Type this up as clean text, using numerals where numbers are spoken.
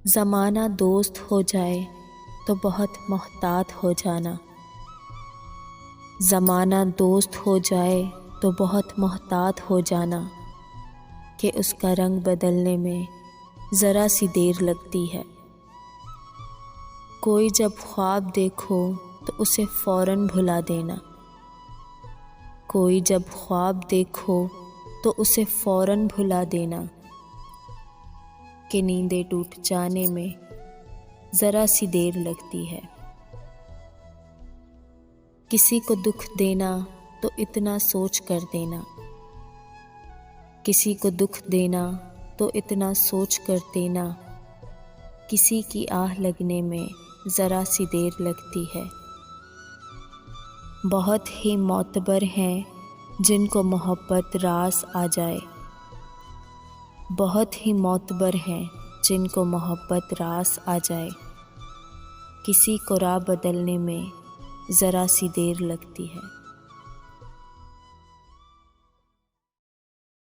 ज़माना दोस्त हो जाए तो बहुत मोहतात हो जाना। ज़माना दोस्त हो जाए तो बहुत मोहतात हो जाना कि उसका रंग बदलने में ज़रा सी देर लगती है। कोई जब ख्वाब देखो तो उसे फ़ौरन भुला देना। कोई जब ख्वाब देखो तो उसे फ़ौरन भुला देना कि नींदें टूट जाने में ज़रा सी देर लगती है। किसी को दुख देना तो इतना सोच कर देना। किसी को दुख देना तो इतना सोच कर देना। किसी की आह लगने में ज़रा सी देर लगती है। बहुत ही मोतबर हैं जिनको मोहब्बत रास आ जाए। बहुत ही मोतबर हैं जिनको मोहब्बत रास आ जाए। किसी को राह बदलने में ज़रा सी देर लगती है।